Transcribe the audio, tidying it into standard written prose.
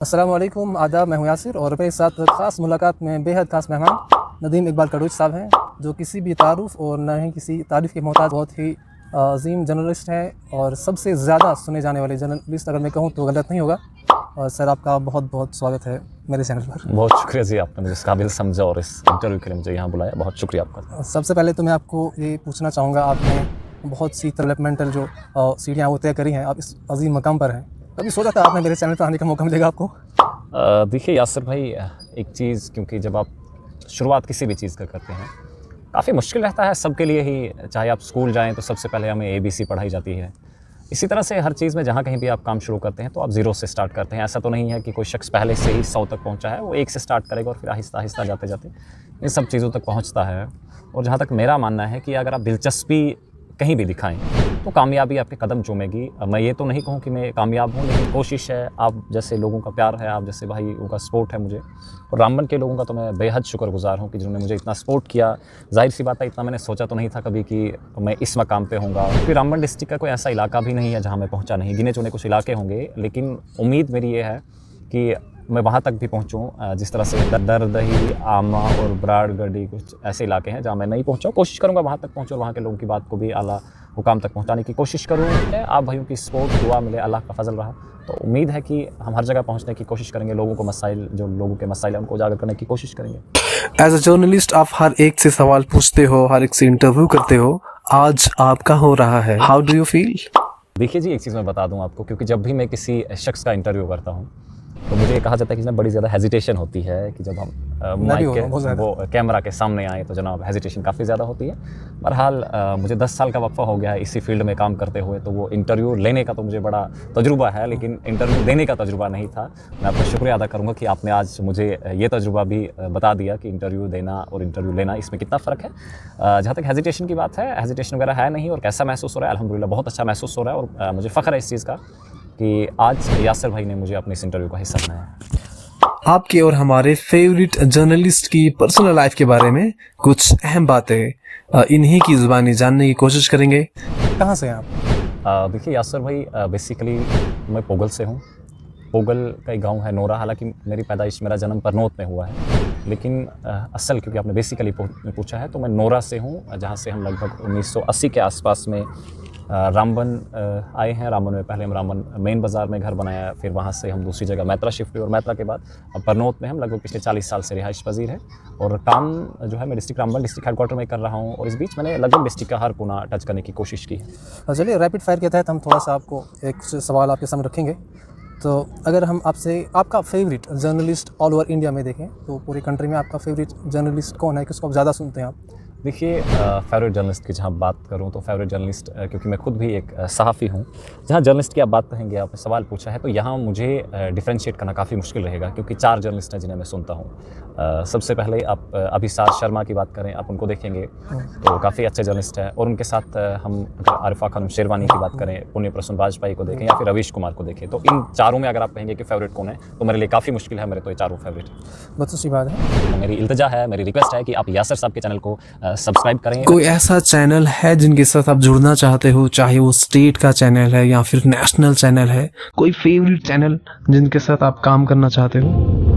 अस्सलाम वालेकुम, आदाब। मैं हूं यासिर और मेरे साथ ख़ास मुलाकात में बेहद ख़ास मेहमान नदीम इकबाल कड़ूच साहब हैं, जो किसी भी तारुफ़ और न ही किसी तारीफ़ के मोहताज बहुत ही अज़ीम जर्नलिस्ट हैं और सबसे ज़्यादा सुने जाने वाले जर्नलिस्ट अगर मैं कहूँ तो गलत नहीं होगा। और सर, आपका बहुत बहुत स्वागत है मेरे चैनल पर। बहुत शुक्रिया जी, आपने मुझे इस काबिल समझा और इस इंटरव्यू के लिए मुझे यहाँ बुलाया। बहुत शुक्रिया आपका। सबसे पहले तो मैं आपको ये पूछना चाहूँगा, आपने बहुत सी डेवलपमेंटल जो सीढ़ियाँ वो तय करी हैं, आप इस अज़ीम मकाम पर हैं। कभी सोचा था आपने मेरे चैनल पर आने का मौका मिलेगा आपको? देखिए यासिर भाई, एक चीज़, क्योंकि जब आप शुरुआत किसी भी चीज़ का करते हैं काफ़ी मुश्किल रहता है सबके लिए ही। चाहे आप स्कूल जाएं तो सबसे पहले हमें ABC पढ़ाई जाती है। इसी तरह से हर चीज़ में जहाँ कहीं भी आप काम शुरू करते हैं तो आप ज़ीरो से स्टार्ट करते हैं। ऐसा तो नहीं है कि कोई शख्स पहले से ही 100 तक पहुँचा है, वो 1 से स्टार्ट करेगा और फिर आहिस्ता आहिस्ता जाते जाते इन सब चीज़ों तक पहुँचता है। और जहाँ तक मेरा मानना है कि अगर आप दिलचस्पी कहीं भी दिखाएं तो कामयाबी आपके कदम चूमेगी। मैं ये तो नहीं कहूँ कि मैं कामयाब हूँ, लेकिन कोशिश है। आप जैसे लोगों का प्यार है, आप जैसे भाइयों का सपोर्ट है मुझे, और रामबन के लोगों का तो मैं बेहद शुक्रगुजार हूँ कि जिन्होंने मुझे इतना सपोर्ट किया। जाहिर सी बात है, इतना मैंने सोचा तो नहीं था कभी कि मैं इस मकाम पे होऊंगा। फिर रामबन डिस्ट्रिक्ट का कोई ऐसा इलाका भी नहीं है जहाँ मैं पहुँचा नहीं। गिने चुने कुछ इलाके होंगे, लेकिन उम्मीद मेरी ये है कि मैं वहाँ तक भी पहुँचूँ। जिस तरह से दरदही, आमा और ब्राड़गढ़ी कुछ ऐसे इलाके हैं जहाँ मैं नहीं पहुँचा, कोशिश करूँगा वहाँ तक पहुँचूँ और वहाँ के लोगों की बात को भी आला मुकाम तक पहुँचाने की कोशिश करूँ। आप भाइयों की सपोर्ट, दुआ मिले, अल्लाह का फजल रहा तो उम्मीद है कि हम हर जगह पहुँचने की कोशिश करेंगे। लोगों को मसाइल, जो लोगों के मसाइल हैं, उनको उजागर करने की कोशिश करेंगे। एज अ जर्नलिस्ट आप हर एक से सवाल पूछते हो, हर एक से इंटरव्यू करते हो। आज आपका हो रहा है, हाउ डू यू फील? देखिए जी, एक चीज़ मैं बता दूं आपको, क्योंकि जब भी मैं किसी शख्स का इंटरव्यू करता हूं तो मुझे ये कहा जाता है कि इसमें बड़ी ज़्यादा हेजिटेशन होती है कि जब हम माइक के वो कैमरा के सामने आए तो जनाब हेजिटेशन काफ़ी ज़्यादा होती है। बहरहाल मुझे 10 साल का वक्फा हो गया है इसी फील्ड में काम करते हुए, तो वो इंटरव्यू लेने का तो मुझे बड़ा तजुर्बा है, लेकिन इंटरव्यू देने का तजुर्बा नहीं था। मैं आपका शुक्रिया अदा करूँगा कि आपने आज मुझे ये तजुर्बा भी बता दिया कि इंटरव्यू देना और इंटरव्यू लेना, इसमें कितना फ़र्क है। जहाँ तक हेजिटेशन की बात है, हेजिटेशन वगैरह है नहीं। और कैसा महसूस हो रहा है? अल्हम्दुलिल्लाह बहुत अच्छा महसूस हो रहा है। और मुझे फ़ख्र है इस चीज़ का कि आज यासिर भाई ने मुझे अपने इस इंटरव्यू का हिस्सा बनाया। आपके और हमारे फेवरेट जर्नलिस्ट की पर्सनल लाइफ के बारे में कुछ अहम बातें इन्हीं की ज़ुबानी जानने की कोशिश करेंगे। कहाँ से हैं आप? देखिए यासिर भाई, बेसिकली मैं पोगल से हूँ। पोगल का एक गांव है नोरा। हालांकि मेरी पैदाइश, मेरा जन्म परनोत में हुआ है, लेकिन असल क्योंकि आपने बेसिकली पूछा है तो मैं नोरा से हूँ, जहाँ से हम लगभग 1980 के आसपास में रामबन आए हैं। रामबन में पहले हम रामबन मेन बाज़ार में घर बनाया, फिर वहाँ से हम दूसरी जगह मैत्रा शिफ्ट हुए और मैत्रा के बाद अब परनोत में हम लगभग पिछले 40 साल से रिहाइश पजीर है। और काम जो है मैं डिस्ट्रिक्ट रामबन डिस्ट्रिक्ट हेडक्वार्टर में कर रहा हूँ, और इस बीच मैंने लगभग डिस्ट्रिक्ट का हर कोना टच करने की कोशिश की है। चलिए, रैपिड फायर के तहत हम थोड़ा सा आपको एक सवाल आपके सामने रखेंगे। तो अगर हम आपसे आपका favourite journalist all over India में देखें तो पूरी कंट्री में आपका फेवरेट जर्नलिस्ट कौन है, किसको आप ज़्यादा सुनते हैं आप? देखिए, फेवरेट जर्नलिस्ट की जहाँ बात करूँ तो फेवरेट जर्नलिस्ट, क्योंकि मैं खुद भी एक सहाफ़ी हूँ, जहाँ जर्नलिस्ट की आप बात कहेंगे, आपने सवाल पूछा है, तो यहाँ मुझे डिफ्रेंशिएट करना काफ़ी मुश्किल रहेगा, क्योंकि 4 जर्नलिस्ट हैं जिन्हें मैं सुनता हूँ। सबसे पहले आप अभिसार शर्मा की बात करें, आप उनको देखेंगे तो काफ़ी अच्छे जर्नलिस्ट हैं। और उनके साथ हम अगर आरिफा खानम शेरवानी की बात करें, पुण्य प्रसून वाजपेयी को देखें, या फिर रवीश कुमार को देखें, तो इन चारों में अगर आप कहेंगे कि फेवरेट कौन है तो मेरे लिए काफ़ी मुश्किल है। मेरे तो ये चारों फेवरेट हैं। बहुत अच्छी बात है। तो मेरी इल्तिजा है, मेरी रिक्वेस्ट है कि आप यासिर साहब के चैनल को सब्सक्राइब करें। कोई ऐसा चैनल है जिनके साथ आप जुड़ना चाहते हो, चाहे वो स्टेट का चैनल है या फिर नेशनल चैनल है? कोई फेवरेट चैनल जिनके साथ आप काम करना चाहते हो?